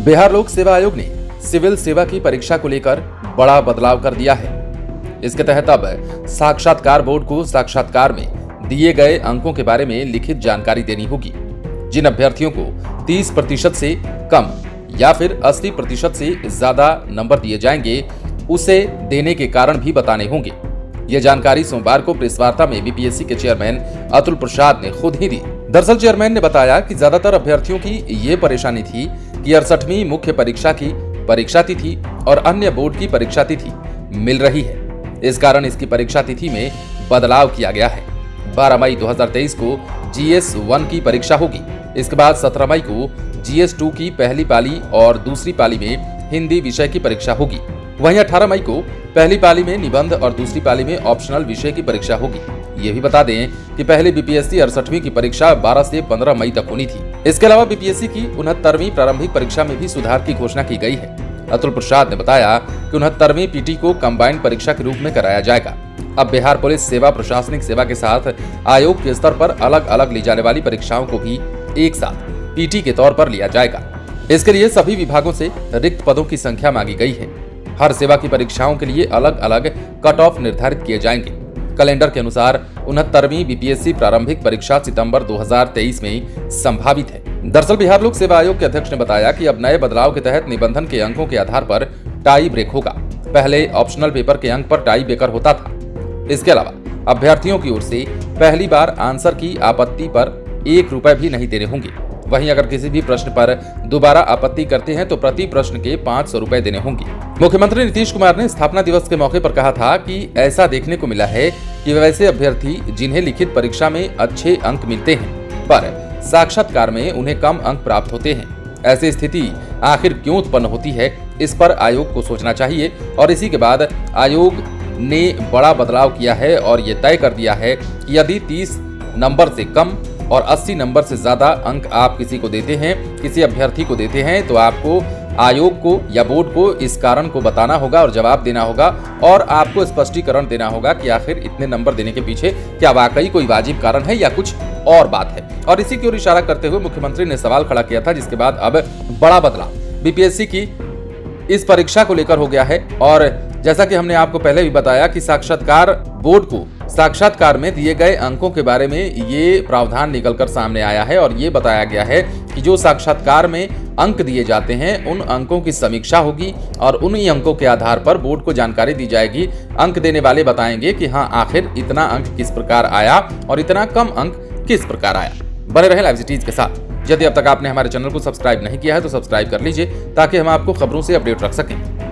बिहार लोक सेवा आयोग ने सिविल सेवा की परीक्षा को लेकर बड़ा बदलाव कर दिया है। इसके तहत अब साक्षात्कार बोर्ड को साक्षात्कार में दिए गए अंकों के बारे में लिखित जानकारी देनी होगी। जिन अभ्यर्थियों को 30% से कम या फिर 80% से ज्यादा नंबर दिए जाएंगे, उसे देने के कारण भी बताने होंगे। यह जानकारी सोमवार को प्रेस वार्ता में बीपीएससी के चेयरमैन अतुल प्रसाद ने खुद ही दी। दरअसल चेयरमैन ने बताया कि ज्यादातर अभ्यर्थियों की ये परेशानी थी कि 68वीं मुख्य परीक्षा की परीक्षा तिथि और अन्य बोर्ड की परीक्षा तिथि मिल रही है। इस कारण इसकी परीक्षा तिथि में बदलाव किया गया है। 12 मई 2023 को GS1 की परीक्षा होगी। इसके बाद 17 मई को GS2 की पहली पाली और दूसरी पाली में हिंदी विषय की परीक्षा होगी। वहीं 18 मई को पहली पाली में निबंध और दूसरी पाली में ऑप्शनल विषय की परीक्षा होगी। ये भी बता दें कि पहले बीपीएससी 68वीं की परीक्षा 12 से 15 मई तक होनी थी। इसके अलावा बीपीएससी की 69वीं प्रारंभिक परीक्षा में भी सुधार की घोषणा की गई है। अतुल प्रसाद ने बताया कि 69वीं पीटी को कंबाइंड परीक्षा के रूप में कराया जाएगा। अब बिहार पुलिस सेवा प्रशासनिक सेवा के साथ आयोग के स्तर पर अलग अलग ली जाने वाली परीक्षाओं को भी एक साथ पीटी के तौर पर लिया जाएगा। इसके लिए सभी विभागों से रिक्त पदों की संख्या मांगी गई है। हर सेवा की परीक्षाओं के लिए अलग अलग कट ऑफ निर्धारित किए जाएंगे। कैलेंडर के अनुसार 69वीं बीपीएससी प्रारंभिक परीक्षा सितंबर 2023 में संभावित है। दरअसल बिहार लोक सेवा आयोग के अध्यक्ष ने बताया कि अब नए बदलाव के तहत निबंधन के अंकों के आधार पर टाई ब्रेक होगा। पहले ऑप्शनल पेपर के अंक पर टाई ब्रेकर होता था। इसके अलावा अभ्यर्थियों की ओर से पहली बार आंसर की आपत्ति पर ₹1 भी नहीं देने होंगे। वहीं अगर किसी भी प्रश्न पर दोबारा आपत्ति करते हैं तो प्रति प्रश्न के ₹500 देने होंगे। मुख्यमंत्री नीतीश कुमार ने स्थापना दिवस के मौके पर कहा था कि ऐसा देखने को मिला है कि वैसे अभ्यर्थी जिन्हें लिखित परीक्षा में अच्छे अंक मिलते हैं पर साक्षात्कार में उन्हें कम अंक प्राप्त होते हैं। ऐसी स्थिति आखिर क्यों उत्पन्न होती है, इस पर आयोग को सोचना चाहिए। और इसी के बाद आयोग ने बड़ा बदलाव किया है और ये तय कर दिया है कि यदि 30 नंबर से कम और 80 नंबर से ज्यादा अंक आप किसी को देते हैं, किसी अभ्यर्थी को देते हैं, तो आपको आयोग को या बोर्ड को इस कारण को बताना होगा और जवाब देना होगा और आपको स्पष्टीकरण देना होगा कि आखिर इतने नंबर देने के पीछे क्या वाकई कोई वाजिब कारण है या कुछ और बात है। और इसी की ओर इशारा करते हुए मुख्यमंत्री ने सवाल खड़ा किया था, जिसके बाद अब बड़ा बदलाव बीपीएससी की इस परीक्षा को लेकर हो गया है। और जैसा कि हमने आपको पहले भी बताया कि साक्षात्कार बोर्ड को साक्षात्कार में दिए गए अंकों के बारे में ये प्रावधान निकलकर सामने आया है और ये बताया गया है कि जो साक्षात्कार में अंक दिए जाते हैं उन अंकों की समीक्षा होगी और उन्हीं अंकों के आधार पर बोर्ड को जानकारी दी जाएगी। अंक देने वाले बताएंगे कि हाँ, आखिर इतना अंक किस प्रकार आया और इतना कम अंक किस प्रकार आया। बने रहे लाइव सिटीज के साथ। यदि अब तक आपने हमारे चैनल को सब्सक्राइब नहीं किया है तो सब्सक्राइब कर लीजिए ताकि हम आपको खबरों से अपडेट रख सकें।